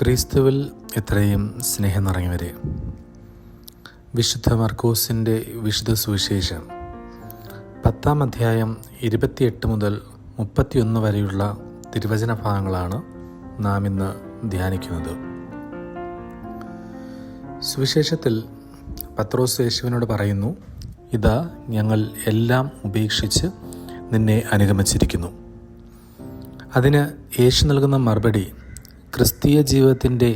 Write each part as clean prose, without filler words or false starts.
ക്രിസ്തുവിൽ എത്രയും സ്നേഹം നിറഞ്ഞവരെ, വിശുദ്ധ മർക്കോസിൻ്റെ വിശുദ്ധ സുവിശേഷം 10-ാം അധ്യായം 28 മുതൽ 31 വരെയുള്ള തിരുവചന ഭാഗങ്ങളാണ് നാം ഇന്ന് ധ്യാനിക്കുന്നത്. സുവിശേഷത്തിൽ പത്രോസ് യേശുവിനോട് പറയുന്നു, ഇതാ ഞങ്ങൾ എല്ലാം ഉപേക്ഷിച്ച് നിന്നെ അനുഗമിച്ചിരിക്കുന്നു. അതിന് യേശു നൽകുന്ന മറുപടി ക്രിസ്തീയ ജീവിതത്തിൻ്റെ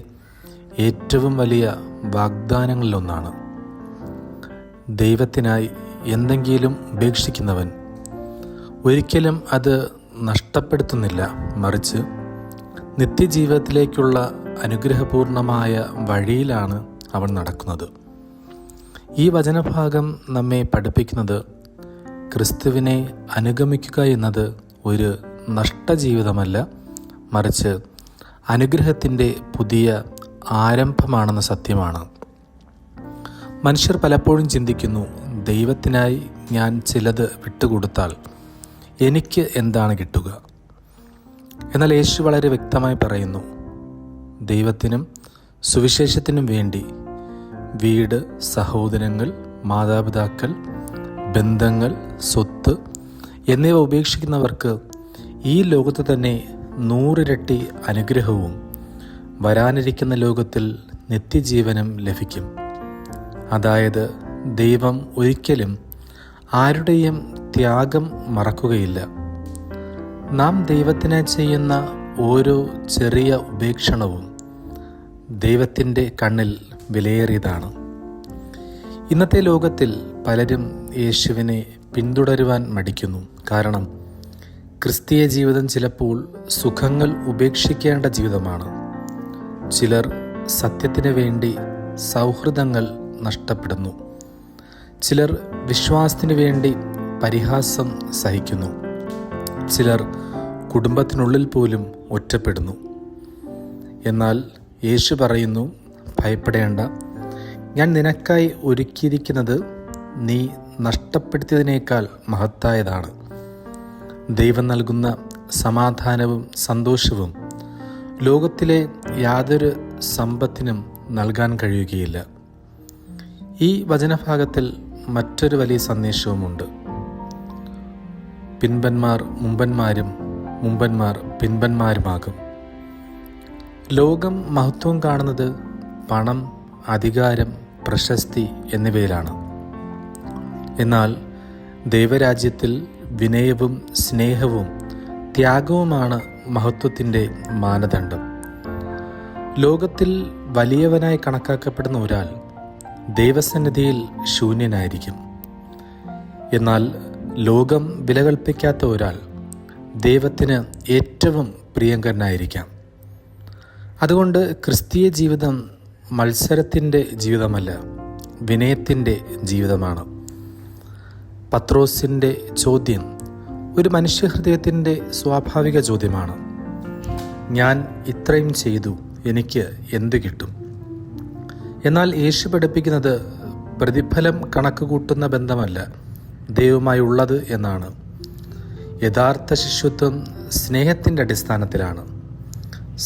ഏറ്റവും വലിയ വാഗ്ദാനങ്ങളിലൊന്നാണ്. ദൈവത്തിനായി എന്തെങ്കിലും ഉപേക്ഷിക്കുന്നവൻ ഒരിക്കലും അത് നഷ്ടപ്പെടുത്തുന്നില്ല, മറിച്ച് നിത്യജീവിതത്തിലേക്കുള്ള അനുഗ്രഹപൂർണമായ വഴിയിലാണ് അവൻ നടക്കുന്നത്. ഈ വചനഭാഗം നമ്മെ പഠിപ്പിക്കുന്നത് ക്രിസ്തുവിനെ അനുഗമിക്കുക എന്നത് ഒരു നഷ്ടജീവിതമല്ല, മറിച്ച് അനുഗ്രഹത്തിൻ്റെ പുതിയ ആരംഭമാണെന്ന സത്യമാണ്. മനുഷ്യർ പലപ്പോഴും ചിന്തിക്കുന്നു, ദൈവത്തിനായി ഞാൻ ചിലത് വിട്ടുകൊടുത്താൽ എനിക്ക് എന്താണ് കിട്ടുക? എന്നാൽ യേശു വളരെ വ്യക്തമായി പറയുന്നു, ദൈവത്തിനും സുവിശേഷത്തിനും വേണ്ടി വീട്, സഹോദരങ്ങൾ, മാതാപിതാക്കൾ, ബന്ധങ്ങൾ, സ്വത്ത് എന്നിവ ഉപേക്ഷിക്കുന്നവർക്ക് ഈ ലോകത്ത് തന്നെ 100 ഇരട്ടി അനുഗ്രഹവും വരാനിരിക്കുന്ന ലോകത്തിൽ നിത്യജീവനും ലഭിക്കും. അതായത് ദൈവം ഒരിക്കലും ആരുടെയും ത്യാഗം മറക്കുകയില്ല. നാം ദൈവത്തിന് ചെയ്യുന്ന ഓരോ ചെറിയ ഉപേക്ഷണവും ദൈവത്തിൻ്റെ കണ്ണിൽ വിലയേറിയതാണ്. ഇന്നത്തെ ലോകത്തിൽ പലരും യേശുവിനെ പിന്തുടരുവാൻ മടിക്കുന്നു. കാരണം ക്രിസ്തീയ ജീവിതം ചിലപ്പോൾ സുഖങ്ങൾ ഉപേക്ഷിക്കേണ്ട ജീവിതമാണ്. ചിലർ സത്യത്തിന് വേണ്ടി സൗഹൃദങ്ങൾ നഷ്ടപ്പെടുന്നു. ചിലർ വിശ്വാസത്തിന് വേണ്ടി പരിഹാസം സഹിക്കുന്നു. ചിലർ കുടുംബത്തിനുള്ളിൽ പോലും ഒറ്റപ്പെടുന്നു. എന്നാൽ യേശു പറയുന്നു, ഭയപ്പെടേണ്ട, ഞാൻ നിനക്കായി ഒരുക്കിയിരിക്കുന്നത് നീ നഷ്ടപ്പെടുത്തിയതിനേക്കാൾ മഹത്തായതാണ്. ദൈവം നൽകുന്ന സമാധാനവും സന്തോഷവും ലോകത്തിലെ യാതൊരു സമ്പത്തിനും നൽകാൻ കഴിയുകയില്ല. ഈ വചനഭാഗത്തിൽ മറ്റൊരു വലിയ സന്ദേശവുമുണ്ട്. പിൻപന്മാർ മുമ്പന്മാരും മുമ്പന്മാർ പിൻപന്മാരുമാകും. ലോകം മഹത്വം കാണുന്നത് പണം, അധികാരം, പ്രശസ്തി എന്നിവയിലാണ്. എന്നാൽ ദൈവരാജ്യത്തിൽ വിനയവും സ്നേഹവും ത്യാഗവുമാണ് മഹത്വത്തിൻ്റെ മാനദണ്ഡം. ലോകത്തിൽ വലിയവനായി കണക്കാക്കപ്പെടുന്ന ഒരാൾ ദൈവസന്നിധിയിൽ ശൂന്യനായിരിക്കും. എന്നാൽ ലോകം വിലകൽപ്പിക്കാത്ത ഒരാൾ ദൈവത്തിന് ഏറ്റവും പ്രിയങ്കരനായിരിക്കാം. അതുകൊണ്ട് ക്രിസ്തീയ ജീവിതം മത്സരത്തിൻ്റെ ജീവിതമല്ല, വിനയത്തിൻ്റെ ജീവിതമാണ്. പത്രോസിൻ്റെ ചോദ്യം ഒരു മനുഷ്യഹൃദയത്തിൻ്റെ സ്വാഭാവിക ചോദ്യമാണ്. ഞാൻ ഇത്രയും ചെയ്തു, എനിക്ക് എന്ത് കിട്ടും? എന്നാൽ യേശു പഠിപ്പിക്കുന്നത് പ്രതിഫലം കണക്ക് കൂട്ടുന്ന ബന്ധമല്ല ദൈവവുമായി ഉള്ളത് എന്നാണ്. യഥാർത്ഥ ശിഷ്യത്വം സ്നേഹത്തിൻ്റെ അടിസ്ഥാനത്തിലാണ്.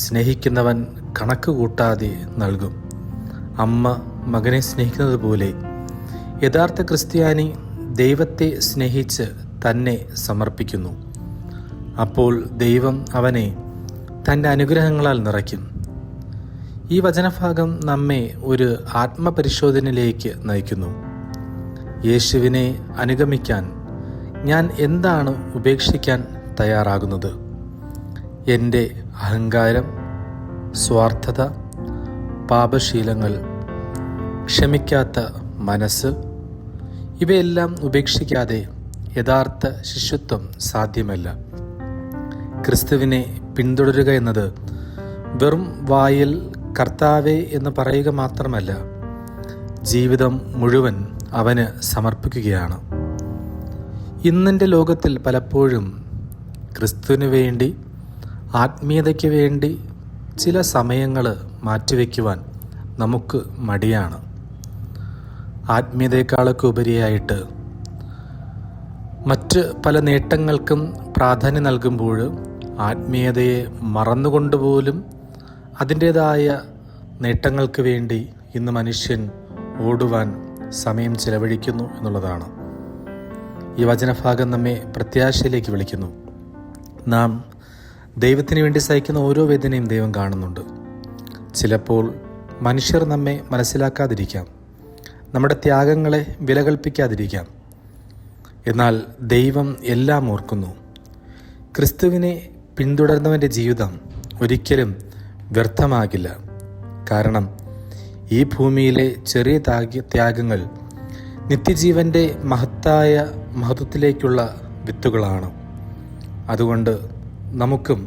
സ്നേഹിക്കുന്നവൻ കണക്ക് കൂട്ടാതെ നൽകും. അമ്മ മകനെ സ്നേഹിക്കുന്നത് പോലെ യഥാർത്ഥ ക്രിസ്ത്യാനി ദൈവത്തെ സ്നേഹിച്ച് തന്നെ സമർപ്പിക്കുന്നു. അപ്പോൾ ദൈവം അവനെ തൻ്റെ അനുഗ്രഹങ്ങളാൽ നിറയ്ക്കും. ഈ വചനഭാഗം നമ്മെ ഒരു ആത്മപരിശോധനയിലേക്ക് നയിക്കുന്നു. യേശുവിനെ അനുഗമിക്കാൻ ഞാൻ എന്താണ് ഉപേക്ഷിക്കാൻ തയ്യാറാകുന്നത്? എൻ്റെ അഹങ്കാരം, സ്വാർത്ഥത, പാപശീലങ്ങൾ, ക്ഷമിക്കാത്ത മനസ്സ്, ഇവയെല്ലാം ഉപേക്ഷിക്കാതെ യഥാർത്ഥ ശിഷ്യത്വം സാധ്യമല്ല. ക്രിസ്തുവിനെ പിന്തുടരുക എന്നത് വെറും വായിൽ കർത്താവേ എന്ന് പറയുക മാത്രമല്ല, ജീവിതം മുഴുവൻ അവന് സമർപ്പിക്കുകയാണ്. ഇന്നിൻ്റെ ലോകത്തിൽ പലപ്പോഴും ക്രിസ്തുവിന് വേണ്ടി, ആത്മീയതയ്ക്ക് വേണ്ടി ചില സമയങ്ങൾ മാറ്റിവെക്കുവാൻ നമുക്ക് മടിയാണ്. ആത്മീയതയെക്കാളൊക്കെ ഉപരിയായിട്ട് മറ്റ് പല നേട്ടങ്ങൾക്കും പ്രാധാന്യം നൽകുമ്പോൾ ആത്മീയതയെ മറന്നുകൊണ്ടുപോലും അതിൻ്റേതായ നേട്ടങ്ങൾക്ക് വേണ്ടി ഇന്ന് മനുഷ്യൻ ഓടുവാൻ സമയം ചിലവഴിക്കുന്നു എന്നുള്ളതാണ്. ഈ വചനഭാഗം നമ്മെ പ്രത്യാശയിലേക്ക് വിളിക്കുന്നു. നാം ദൈവത്തിന് വേണ്ടി സഹിക്കുന്ന ഓരോ വേദനയും ദൈവം കാണുന്നുണ്ട്. ചിലപ്പോൾ മനുഷ്യർ നമ്മെ മനസ്സിലാക്കാതിരിക്കാം, നമ്മുടെ ത്യാഗങ്ങളെ വില കൽപ്പിക്കാതിരിക്കാം. എന്നാൽ ദൈവം എല്ലാം ഓർക്കുന്നു. ക്രിസ്തുവിനെ പിന്തുടർന്നവൻ്റെ ജീവിതം ഒരിക്കലും വ്യർത്ഥമാകില്ല. കാരണം ഈ ഭൂമിയിലെ ചെറിയ ത്യാഗങ്ങൾ നിത്യജീവൻ്റെ മഹത്വത്തിലേക്കുള്ള വിത്തുകളാണ്. അതുകൊണ്ട് നമുക്കും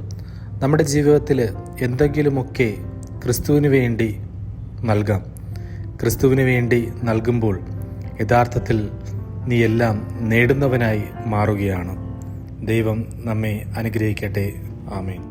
നമ്മുടെ ജീവിതത്തിൽ എന്തെങ്കിലുമൊക്കെ ക്രിസ്തുവിന് വേണ്ടി നൽകാം. ക്രിസ്തുവിന് വേണ്ടി നൽകുമ്പോൾ യഥാർത്ഥത്തിൽ നീ എല്ലാം നേടുന്നവനായി മാറുകയാണ്. ദൈവം നമ്മെ അനുഗ്രഹിക്കട്ടെ. ആമേൻ.